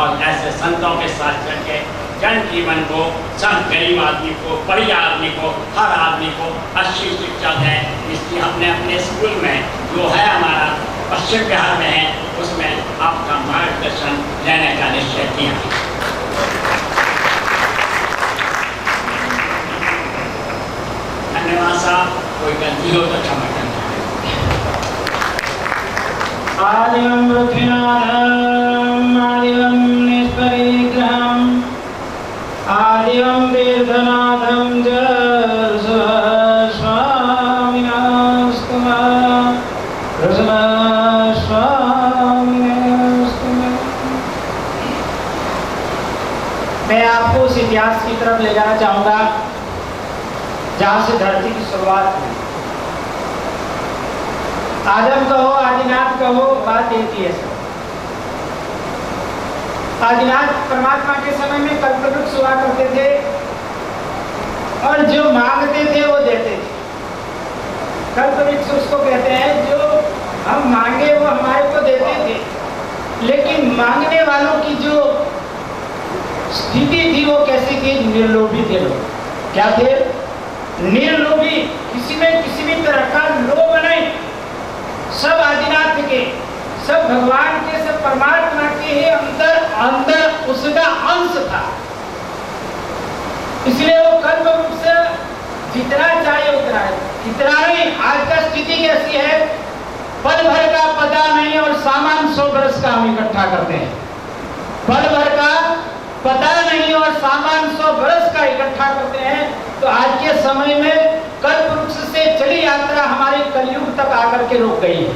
और ऐसे संतों के साथ चल के जन जीवन को, सब गरीब आदमी को, बढ़िया आदमी को, हर आदमी को अच्छी शिक्षा दें। इसलिए अपने अपने स्कूल में जो है हमारा पश्चिम बिहार में है, उसमें आपका मार्गदर्शन लेने का निश्चय किया। धन्यवाद साहब, कोई गलती हो तो क्षमा करना। आदिवं पृथ्वीनाथं आदिवं निष्परिग्रहं आदिवं तीर्थनाथं च स्वामिनास्तुमा मैं आपको उस इतिहास की तरफ ले जाना चाहूँगा जहाँ से धरती की शुरुआत हुई। आदम कहो, आदिनाथ कहो, बात एक ही है सब। आदिनाथ परमात्मा के समय में कल्पवृक्ष हुआ करते थे और जो मांगते थे वो देते थे। कल्पवृक्ष उसको कहते हैं जो हम मांगे वो हमारे को देते थे, लेकिन मांगने वालों की जो स्थिति थी वो कैसी थी? निर्लोभी थे लोग। क्या थे? निर्लोभी, किसी में किसी भी तरह का लोभ नहीं। सब आदिनाथ के, सब भगवान के, सब परमात्मा के ही अंदर उसका अंश था। इसलिए वो कल्पवृक्ष जितना चाहे उतना है। इतना नहीं, आज का स्थिति कैसी है? पल भर का पता नहीं और सामान 100 बरस का हम इकट्ठा करते हैं। पल भर का पता नहीं और सामान 100 बरस का इकट्ठा करते हैं। तो आज के समय में कल्पवृक्ष से चली यात्रा हमारे कलयुग तक आकर के रुक गई है।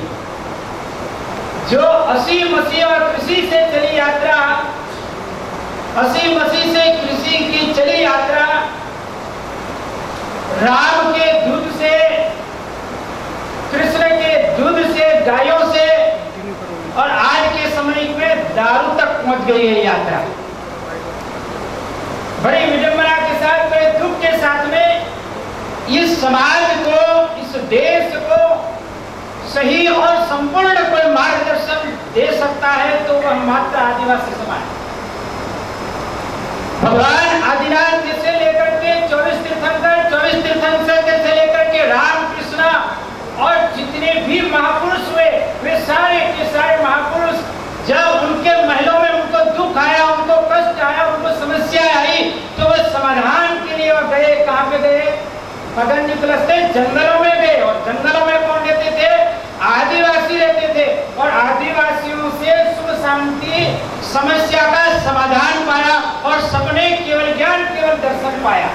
जो 80 मसीह और कृषि से चली यात्रा, 80 मसीह से कृषि की चली यात्रा, राम के दूध से, कृष्ण के दूध से, गायों से, और आज के समय में दारू तक पहुंच गई है यात्रा। बड़ी विडंबना के साथ, बड़े दुख के साथ में इस समाज को, इस देश को सही और संपूर्ण कोई मार्गदर्शन दे सकता है तो वह मात्र आदिवासी समाज। भगवान आदिनाथ से लेकर के 24 तीर्थंकर, 24 तीर्थंकर से लेकर के राम कृष्ण और जितने भी महापुरुष हुए, वे सारे के सारे महापुरुष जब उनके महलों में उनको दुख आया, उनको कष्ट आया, उनको समस्या आई, तो वह समाधान के लिए वह गए। कहाँ पे गए? पगन निकलस थे, जंगलों में गए। और जंगलों में कौन रहते थे? आदिवासी रहते थे। और आदिवासियों से सुख शांति समस्या का समाधान पाया और सबने केवल ज्ञान, केवल दर्शन पाया,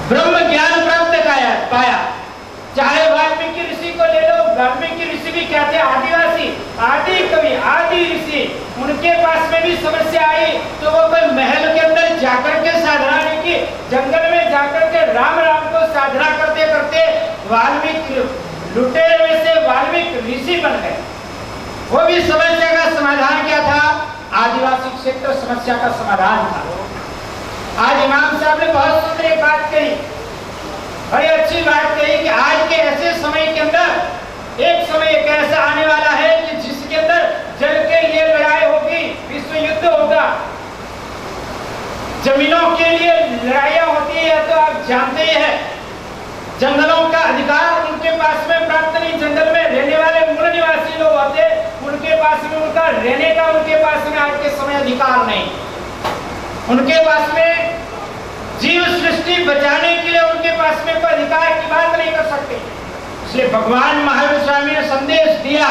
ब्रह्म ज्ञान प्राप्त पाया। चाहे वाल्मीकि ऋषि को ले लो, वाल्मीकि ऋषि भी क्या थे? आदिवासी, आदि कवि, आदि ऋषि। उनके पास में भी समस्या आई तो वो कोई महल के अंदर जाकर के साधना नहीं की, जंगल में जाकर के राम राम को साधना करते करते वाल्मीकि लुटेरे में से वाल्मीकि ऋषि बन गए। वो भी समस्या का समाधान क्या था? आदिवासी क्षेत्र समस्या का समाधान था। आज इमाम साहब ने बहुत सुंदर एक बात कही, बड़ी अच्छी बात कही कि आज के ऐसे समय के अंदर एक समय एक ऐसा आने वाला है कि जिसके अंदर जल के लिए लड़ाई होगी, विश्व युद्ध होगा। जमीनों के लिए लड़ाइयां होती है तो आप जानते ही हैं। जंगलों का अधिकार उनके पास में प्राप्त नहीं। जंगल में रहने वाले मूल निवासी लोग होते, उनके पास में उनका रहने का, उनके पास में आज के समय अधिकार नहीं। उनके पास में जीव सृष्टि बचाने के लिए उनके पास में कोई अधिकार की बात नहीं कर सकते। इसलिए भगवान महावीर स्वामी ने संदेश दिया।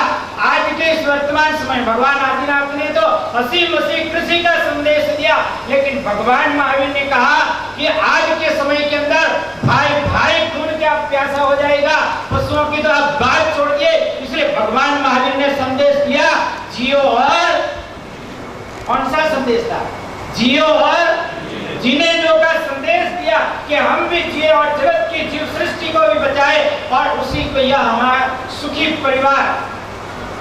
आज के इस वर्तमान समय भगवान आदिनाथ ने तो 80 मसीह कृषि का संदेश दिया, लेकिन भगवान महावीर ने कहा कि आज के समय के अंदर भाई भाई खून क्या प्यासा हो जाएगा, पशुओं की तो आप बात छोड़ दिए। इसलिए भगवान महावीर ने संदेश दिया, जियो और, कौन सा संदेश था? जियो और जीने जो का संदेश दिया कि हम भी जिए और जगत की जीव सृष्टि को भी बचाए, और उसी को यह हमारा सुखी परिवार,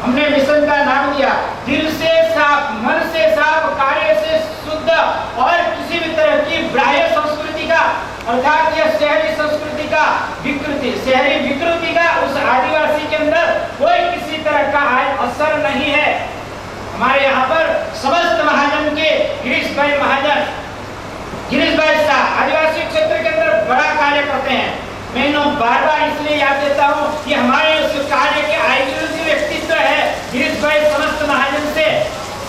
हमने मिशन का नाम दिया। दिल से साफ, मन से साफ, कार्य से शुद्ध और किसी भी तरह की बाह्य संस्कृति का, अर्थात यह शहरी संस्कृति का विकृति, शहरी विकृति का उस आदिवासी के अंदर कोई किसी तरह का असर नहीं है। हमारे यहाँ पर समस्त मैं इन्हों बार बार इसलिए याद देता हूँ कि हमारे उस कार्य के आइडियोलॉजी व्यक्तित्व है गिरीश भाई समस्त महाजन से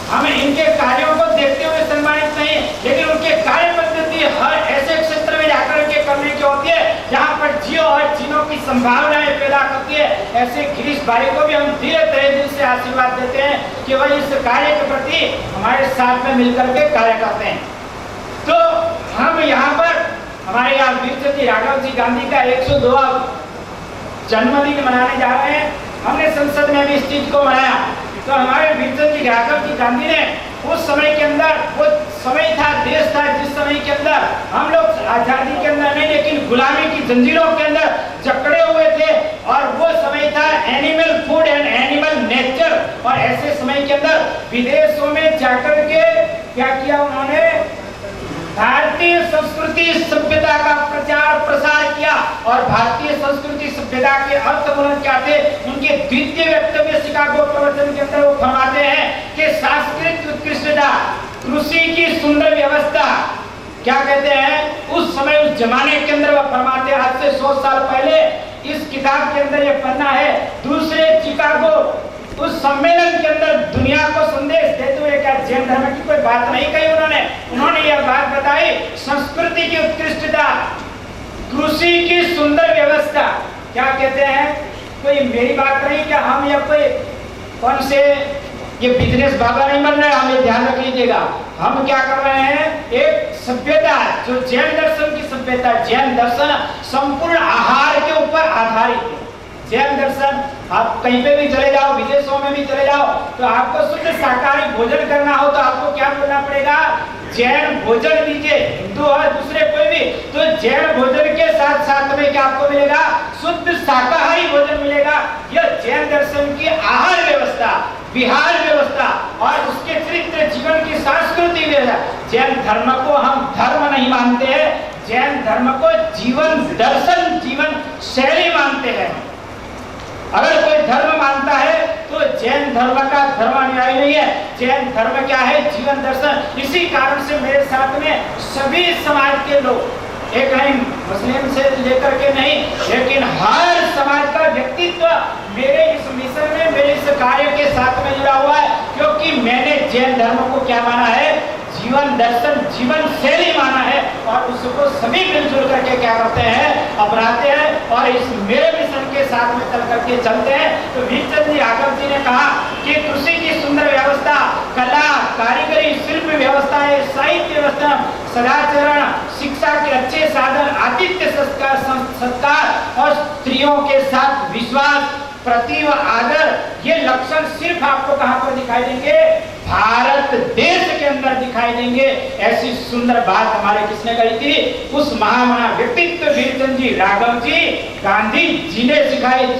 हम इनके कार्यों को देखते हुए सम्मानित नहीं, लेकिन उनके कार्य पद्धति हर ऐसे क्षेत्र में जाकर के करने की होती है जहाँ पर जियो और चीनों की संभावनाएं पैदा करती है। ऐसे गिरीश भाई को भी हम धीरे धीरे दिल से आशीर्वाद देते हैं कि वह इस कार्य के प्रति हमारे साथ में मिलकर के कार्य करते हैं। तो हम यहाँ पर हमारे यहाँ वीरचंद राघव जी गांधी का 102वां जन्मदिन मनाने जा रहे हैं। हमने संसद में भी इस चीज को मनाया। तो हमारे वीरचंद राघव जी गांधी ने उस समय के अंदर, वो समय था, देश था जिस समय के अंदर हम लोग आजादी के अंदर नहीं लेकिन गुलामी की जंजीरों के अंदर जकड़े हुए थे, और वो समय था animal food and animal nature. और ऐसे समय के अंदर विदेशों में जाकर के क्या किया उन्होंने, भारतीय संस्कृति सभ्यता का प्रचार प्रसार किया। और भारतीय संस्कृति सभ्यता के अर्थ बुलंद क्या थे, उनके द्वितीय वक्तव्य शिकागो प्रवचन के अंदर वो फरमाते हैं कि सांस्कृतिक उत्कृष्टता, कृषि की सुंदर व्यवस्था, क्या कहते हैं उस समय उस जमाने के अंदर वो फरमाते हैं। आज से 100 साल पहले इस किताब के अंदर ये पन्ना है। दूसरे चिकागो उस सम्मेलन के अंदर दुनिया को संदेश देते हुए क्या जैन धर्म की कोई बात नहीं कही उन्होंने यह बात बताई, संस्कृति की उत्कृष्टता, कृषि की सुंदर व्यवस्था। क्या कहते हैं, कोई मेरी बात नहीं क्या हम या कोई कौन से ये बिजनेस बाबा नहीं बन रहे, हमें ध्यान रख लीजिएगा। हम क्या कर रहे हैं, एक सभ्यता जो जैन दर्शन की सभ्यता, जैन दर्शन संपूर्ण आहार के ऊपर आधारित है। जैन दर्शन आप कहीं पे भी चले जाओ, विदेशों में भी चले जाओ, तो आपको शुद्ध शाकाहारी भोजन करना हो तो आपको क्या बोलना पड़ेगा, जैन भोजन दीजिए। हिंदू और दूसरे कोई भी, तो जैन भोजन के साथ साथ में क्या आपको मिलेगा, शुद्ध शाकाहारी भोजन मिलेगा। यह जैन दर्शन की आहार व्यवस्था, विहार व्यवस्था और उसके चरित्र जीवन की सांस्कृतिक व्यवस्था। जैन धर्म को हम धर्म नहीं मानते हैं, जैन धर्म को जीवन दर्शन, जीवन शैली मानते हैं। अगर कोई धर्म मानता है तो जैन धर्म का धर्म अनुयायी नहीं है। जैन धर्म क्या है, जीवन दर्शन। इसी कारण से मेरे साथ में सभी समाज के लोग, एक नहीं मुस्लिम से लेकर के नहीं, लेकिन हर समाज का व्यक्तित्व मेरे इस मिशन में, मेरे इस कार्य के साथ में जुड़ा हुआ है, क्योंकि मैंने जैन धर्म को क्या माना है, जीवन दर्शन, जीवन शैली माना है, और उसको सभी मिलजुल करके क्या करते हैं, अपनाते हैं, और इस मेरे मिशन के साथ में चल करके चलते हैं। तो वीरचंद राघव जी ने कहा कि कृषि की सुंदर व्यवस्था, कला, कारीगरी, शिल्प व्यवस्था, साहित्य व्यवस्था, सदाचरण, शिक्षा के अच्छे साधन, आतिथ्य सत्कार और स्त्रियों के साथ विश्वास, प्रति व आदर, ये लक्षण सिर्फ आपको कहां पर दिखाई देंगे, भारत देश के अंदर दिखाई देंगे। ऐसी सुंदर बात हमारे किसने कही थी, उस महामना व्यक्तित्व वीरचंद जी राघव जी गांधी जी ने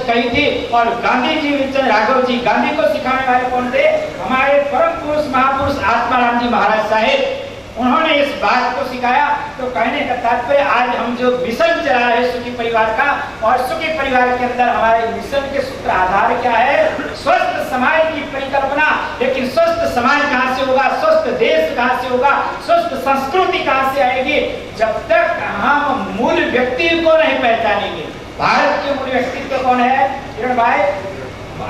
कही थी। और गांधी जी, वीरचंद राघव जी गांधी को सिखाने वाले कौन थे, हमारे परम पुरुष महापुरुष आत्माराम जी महाराज साहेब, उन्होंने इस बात को सिखाया। तो कहने का तात्पर्य, आज हम जो मिशन चला रहे हैं सुखी परिवार का, और सुखी परिवार के अंदर हमारे मिशन के सूत्र आधार क्या है, स्वस्थ समाज की परिकल्पना। लेकिन स्वस्थ समाज कहाँ से होगा, स्वस्थ देश कहाँ से होगा, स्वस्थ संस्कृति कहाँ से आएगी, जब तक हम मूल व्यक्ति को नहीं पहचानेंगे। भारत के मूल व्यक्तित्व कौन है किरण भाई,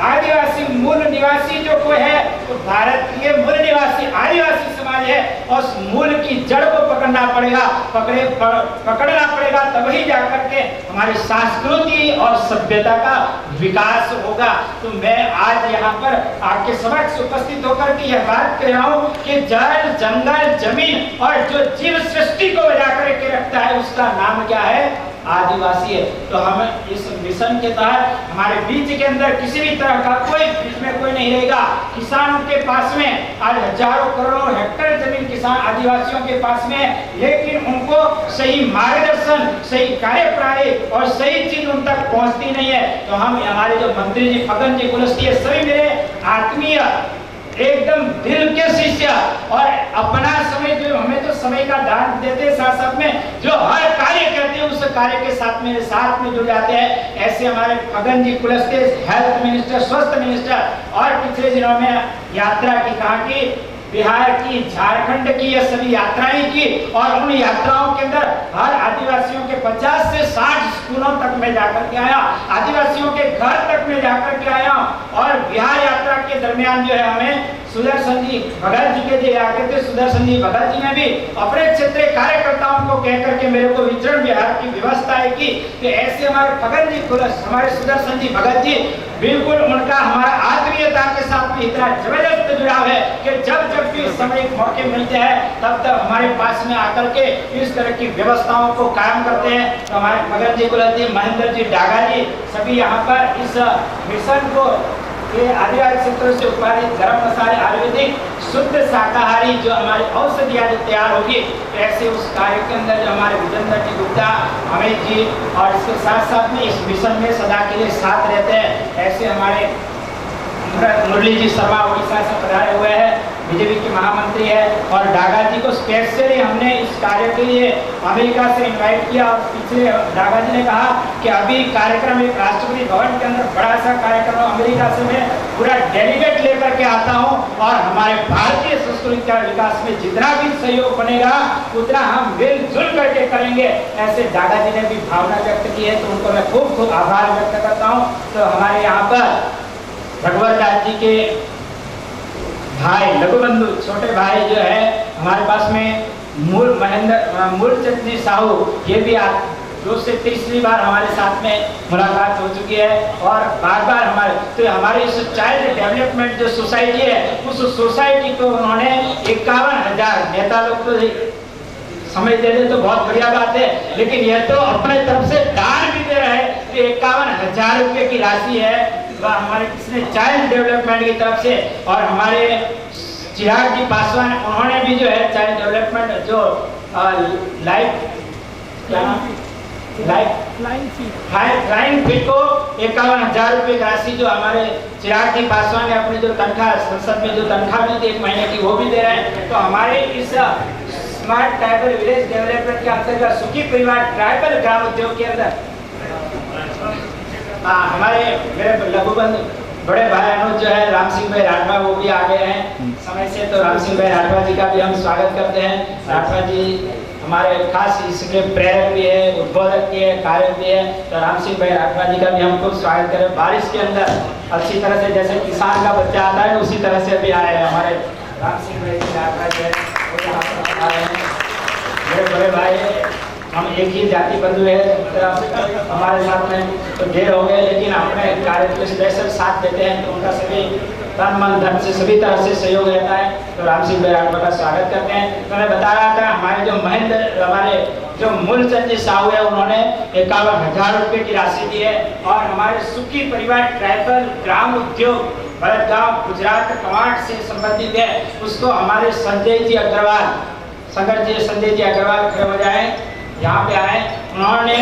आदिवासी मूल निवासी जो कोई है, तो भारत के मूल निवासी आदिवासी समाज है, और उस मूल की जड़ को पकड़ना पड़ेगा, पकड़ना पड़ेगा, तभी जाकर के हमारी संस्कृति और सभ्यता का विकास होगा। तो मैं आज यहाँ पर आपके समक्ष उपस्थित होकर के यह बात कह रहा हूँ कि जल, जंगल, जमीन और जो जीव सृष्टि को बजा करके रखता है, उसका नाम क्या है, आदिवासी है। तो हम इस मिशन के तहत हमारे बीच के अंदर किसी भी तरह का कोई बीच में कोई नहीं रहेगा। किसानों के पास में आज हजारों करोड़ों हेक्टेयर जमीन किसान आदिवासियों के पास में, लेकिन उनको सही मार्गदर्शन, सही कार्यप्रणाली और सही चीज उन तक पहुंचती नहीं है। तो हम, हमारे जो मंत्री जी, फगन जी, कुलस्ती है, सभी मेरे आत्मीय एकदम दिल के शिष्य, और अपना समय जो हमें तो समय का दान देते, साथ साथ में जो हर कार्य करते हैं उस कार्य के साथ मेरे साथ में जुड़ जाते हैं। ऐसे हमारे फगन जी कुलस्ते, हेल्थ मिनिस्टर, स्वास्थ्य मिनिस्टर, और पिछले दिनों में यात्रा की कहा कि बिहार की, झारखंड की, ये सभी यात्राएं की और उन यात्राओं के अंदर हर आदिवासियों के 50 से 60 स्कूलों तक में जाकर के आया, आदिवासियों के घर तक में जाकर के आया। और बिहार यात्रा के दरमियान जो है हमें सुदर्शन जी भगत जी के जो आगे थे, सुदर्शन जी भगत जी ने भी अपने क्षेत्रीय कार्यकर्ताओं को कह करके मेरे को विचरण बिहार की व्यवस्था है कि ऐसे हमारे भगत जी, हमारे सुदर्शन जी भगत जी, बिल्कुल उनका हमारा आत्मीयता के साथ में इतना जबरदस्त जुड़ाव है कि जब जब भी समय मौके मिलते हैं तब तक हमारे पास में आकर के इस तरह की व्यवस्थाओं को कायम करते हैं। तो हमारे भगत जी, गुलाब जी, महेंद्र जी, डागा जी सभी यहाँ पर इस मिशन को ये आदिवासी क्षेत्रों से उत्पादित गरम मसाले आयुर्वेदिक शुद्ध शाकाहारी जो हमारी औषधियाँ जो तैयार होगी, ऐसे उस कार्य के अंदर जो हमारे विजेंद्र जी गुप्ता, अमित जी और इसके साथ साथ में इस मिशन में सदा के लिए साथ रहते हैं, ऐसे हमारे मुरली जी शर्मा उड़ीसा से पधारे हुए हैं, बीजेपी के महामंत्री है। और डागा जी को स्पेशली हमने इस कार्य के लिए अमेरिका से इनवाइट किया और पीछे डागा जी ने कहा कि अभी कार्यक्रम एक राष्ट्रपति भवन के अंदर बड़ा सा कार्यक्रम अमेरिका से मैं पूरा डेलीगेट लेकर के आता हूं और हमारे भारतीय संस्कृति का विकास में जितना भी सहयोग बनेगा उतना हम मिलजुल करके करेंगे, ऐसे डागा जी ने भी भावना व्यक्त की है। तो उनको मैं खूब खूब आभार व्यक्त करता हूँ। तो हमारे यहाँ पर भगवत दास जी के भाई लघुबंधु छोटे भाई जो है हमारे पास में मूलचंद जी साहू, ये भी दो से तीसरी बार हमारे साथ में मुलाकात हो चुकी है और बार बार हमारे हमारी इस चाइल्ड डेवलपमेंट जो सोसाइटी है उस सोसाइटी को उन्होंने 51,000, नेता लोग तो समझ दे रहे तो बहुत बढ़िया बात है, लेकिन यह तो अपने तरफ से दान भी दे रहे हैं। 51,000 रुपये की राशि है वह हमारे किसने चाइल्ड डेवलपमेंट की तरफ से, और हमारे चिराग जी पासवान उन्होंने भी जो है चाइल्ड डेवलपमेंट जो लाइन फीट को 51,000 रुपये की राशि जो हमारे चिराग जी पासवान ने अपने जो तनख्वाह संसद में जो तनख्वाह मिलती है 1 महीने की वो भी दे रहे हैं। तो हमारे इस स्मार्ट ट्राइबल विलेज डेवलपमेंट के अंतर्गत सुखी परिवार ट्राइबल ग्राम उद्योग के अंदर हमारे मेरे लघुबंधु बड़े भाई अनुज जो है राम सिंह भाई राठवा वो भी आ गए हैं समय से। तो राम सिंह भाई राठवा जी का भी हम स्वागत करते हैं। राठवा जी हमारे खास इसके प्रेरक भी है, उद्बोधक भी है, कारक भी है। तो राम सिंह भाई राठवा जी का भी हम खूब स्वागत करें। बारिश के अंदर अच्छी तरह से जैसे किसान का बच्चा आता है उसी तरह से अभी आए हैं हमारे राम सिंह भाई राठवा जी है, वो यहाँ पर आ रहे हैं। मेरे बड़े भाई हम एक ही जाति बंधु है हमारे साथ में तो ढेर हो गए, लेकिन अपने कार्य के स्पेशल साथ देते हैं तो उनका सभी तन मन धन से सभी तरह से सहयोग रहता है। तो राम सिंह भाई राठवा का स्वागत करते हैं। तो मैं बता रहा था हमारे जो महेंद्र हमारे जो मूलचंद जी साहू है उन्होंने 51,000 रुपये की राशि दी है। और हमारे सुखी परिवार ट्राइबल ग्राम उद्योग भरतगांव गुजरात कमांड से संबंधित है, उसको हमारे संजय जी अग्रवाल खड़े हो जाए, यहाँ पे आए। उन्होंने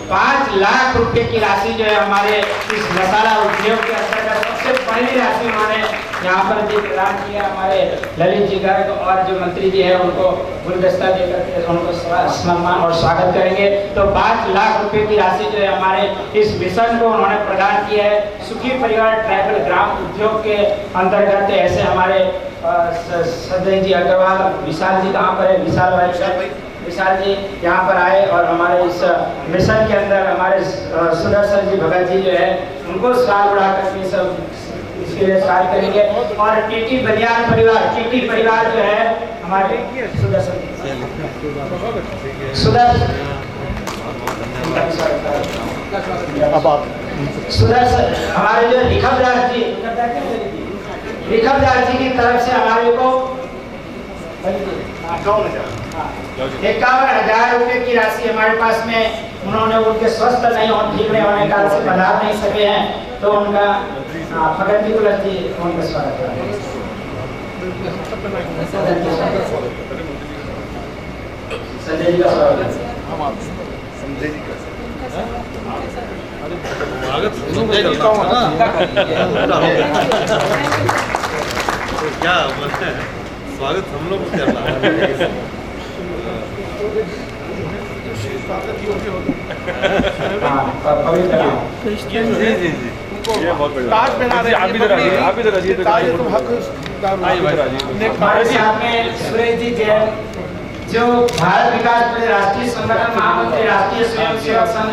5 लाख रुपए की राशि जो है हमारे इस मसाला उद्योग के अंतर्गत सबसे पहली राशि उन्होंने यहाँ पर जी प्रदान किया। हमारे ललित जी गर्ग और जो मंत्री जी है उनको गुलदस्ता देकर के उनको सम्मान और स्वागत करेंगे। तो 5 लाख रुपए की राशि जो है हमारे इस मिशन को उन्होंने प्रदान किया है सुखी परिवार ट्राइबल ग्राम उद्योग के अंतर्गत। ऐसे हमारे संजय जी अग्रवाल, विशाल जी कहाँ पर है, विशाल जी यहाँ पर आए और हमारे इस मिशन के अंदर हमारे सुदर्शन जी भगत जी जो है उनको साल उड़ा करके सब इसके लिए कार्य करेंगे। और टीटी बनियान परिवार जो है हमारे सुदर्शन हमारे जो लिखबदास जी की तरफ से हमारे को 51,000 रुपये की राशि हमारे पास में उन्होंने उनके स्वस्थ नहीं होने ठीक नहीं होने कारण से पधार नहीं सके हैं। तो उनका भगत जी गुलाब जी उनका स्वागत है। संजय जी का स्वागत क्या स्वागत हम लोग करना है। जी जी जी, ये बहुत बढ़िया। ताज पहना रहे हैं, आप इधर आइए, आप इधर आइए। हमारे साथ में सुरेश जी जैन, जो भारत विकास परिषद राष्ट्रीय संगठन महामंत्री, राष्ट्रीय स्वयंसेवक संघ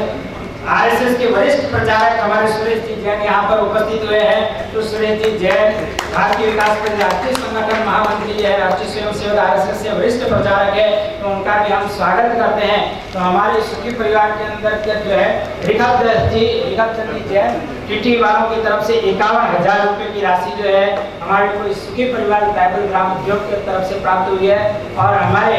आरएसएस के वरिष्ठ प्रचारक हमारे सुरेश जी जैन यहाँ पर उपस्थित हुए हैं। तो सुरेश जी जैन भारतीय विकास परिषद राष्ट्रीय संगठन महामंत्री है, राष्ट्रीय स्वयंसेवक आरएसएस से वरिष्ठ प्रचारक है, तो उनका भी हम स्वागत करते हैं। तो हमारे सुखी परिवार के अंदर जो है रिखत चंद जी जैन टीटी वालों की तरफ से 51,000 रुपए की राशि जो है हमारे को सुखी परिवार ट्राइबल ग्राम उद्योग की तरफ से प्राप्त हुई है। और हमारे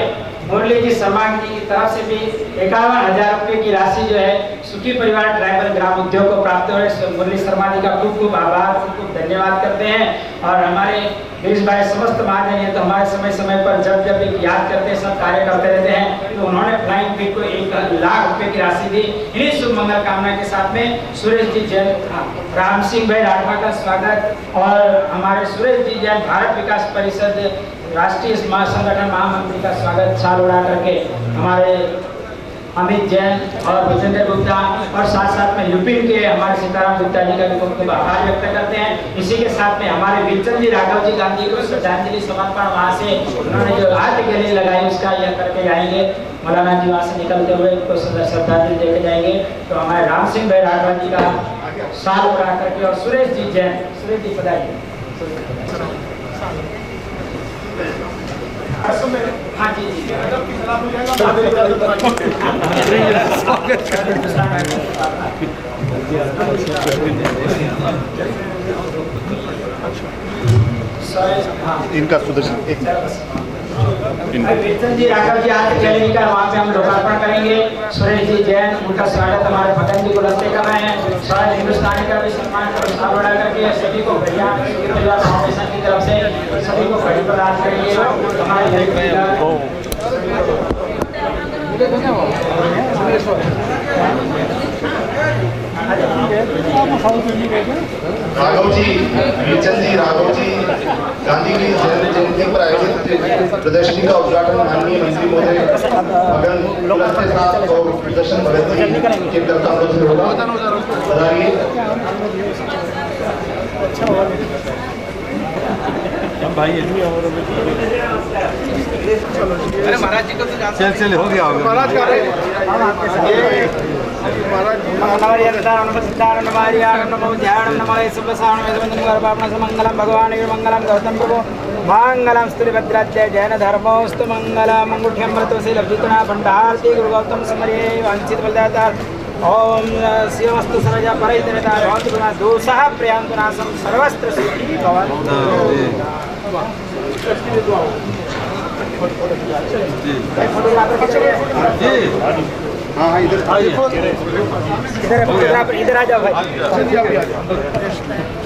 मुरली जी शर्मा जी की तरफ से भी 51,000 रुपए की राशि जो है सुखी परिवार ट्राइबल ग्राम उद्योग को प्राप्त हुए। मुरली शर्मा जी का खूब खूब आभार, खूब खूब धन्यवाद करते हैं। और हमारे गिरीश भाई समस्त महाजन है, तो हमारे समय समय पर जब जब एक याद करते हैं, सब कार्य करते रहते हैं, तो उन्होंने फ्लाइंग फीड को 1 लाख रुपए की राशि दी। इन्हीं शुभ मंगल कामना के साथ में सुरेश जी जैन, राम सिंह भाई राठवा का स्वागत, और हमारे सुरेश जी जैन भारत विकास परिषद राष्ट्रीय संगठन महामंत्री का स्वागत शाल उड़ा करके हमारे अमित जैन और भूपेंद्र गुप्ता और साथ साथ में यूपी के हमारे सीताराम गुप्ता जी का भी खूब आभार व्यक्त करते हैं। इसी के साथ में हमारे वीरचंद जी राघव जी गांधी को श्रद्धांजलि समर्पण वहाँ से उन्होंने जो आर्ट गैलरी लगाई उसका यह करके जाएंगे। मौलाना जी वहाँ से निकलते हुए उनको श्रद्धांजलि देके जाएंगे। तो हमारे राम सिंह भाई राठवा जी का शाल उड़ा करके, और सुरेश जी जैन, सुरेश जी पधारिए। हाँ जी जी इनका सुदर्शन वीरचंद जी राघव जी आर्ट गैलरी का वहाँ पे हम लोकार्पण करेंगे। सुरेश जी जैन, उनका स्वागत हमारे भगत जी गुलस्ते का है। सारे हिंदुस्तानी का भी सम्मान बढ़ा करके सभी को बढ़िया परिवार फाउंडेशन की तरफ से सभी को घड़ी प्रदान करेंगे। हमारे राघव जी, वीरचंद जी राघव जी गांधी की जयंती पर आयोजित प्रदर्शनी का उद्घाटन माननीय मंत्री महोदय मगन गुलस्ते साहब और प्रदर्शन भगत जी के कर्तव्यों से होगा। बताइए भाई अरे महाराज जी को तो चल हो गया महाराज का मंगलम गौतम प्रभु मंगलम स्तुतिभद्राध्याय जैन धर्मोस्तु मंगलम अंगुठ्यमृतोषि लब्धितना भंडारती गुरु गौतम समरे वांछित बलदाता ओम शिवस्तु सरजा परितरता भवन्तु गुणा दोषः प्रयान्तु नाशं सर्वस्त्र सिद्धि भवन्तु। हाँ हाँ इधर इधर आ जाओ भाई।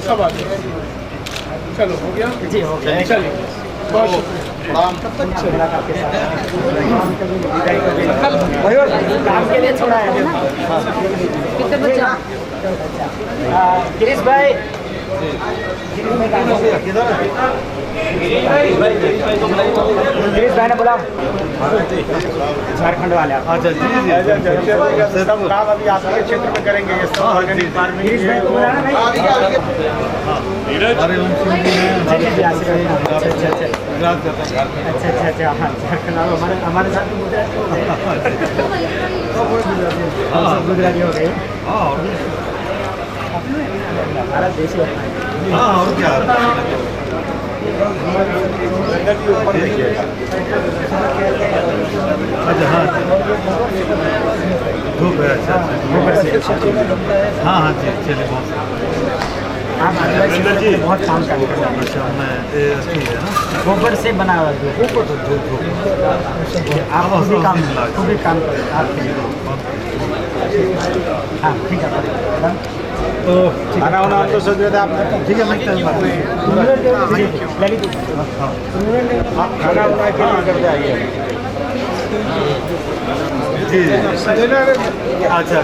सब आ गए। चलो हो गया जी हो गया। चलिए बहुत प्रणाम। काम के लिए छोड़ा है ना। कितने बच्चा? गिरीश भाई गिरीश भाई ने बोला झारखंड वाले। अच्छा जी सब काम अभी आपके क्षेत्र में करेंगे ये सब ऑर्गेनिक फार्मिंग। गिरीश भाई को बोला ना भाई। अरे ओम सिंह जी अच्छा अच्छा गुजरात हाँ झारखंड हमारे साथ गुजराती हो गए। भारत देश हाँ और क्या अच्छा हाँ धूप है। अच्छा हाँ हाँ जी चलिए बहुत काम करते हैं। अच्छा मैं ठीक है ना गोबर से बना हुआ आप भी काम करें हाँ ठीक है। तो खाना वाना तो सोच रहे थे आप ठीक है मैं खाना वाना क्यों करते आइए जी अच्छा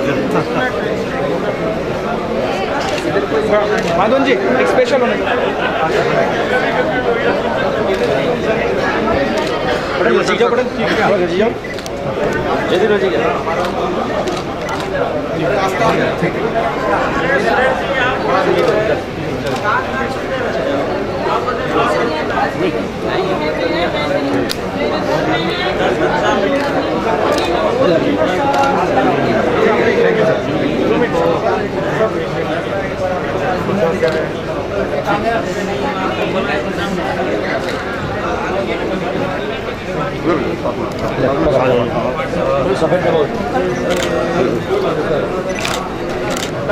माधवन जी एक स्पेशल होने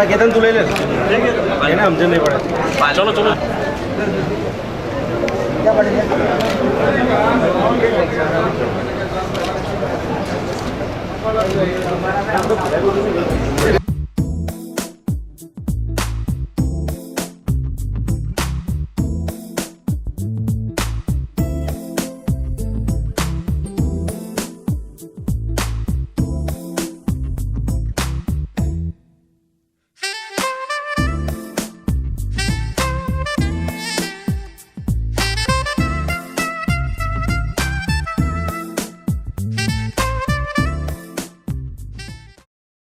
केतन तू ले ले ना हमसे नहीं पड़े चलो चलो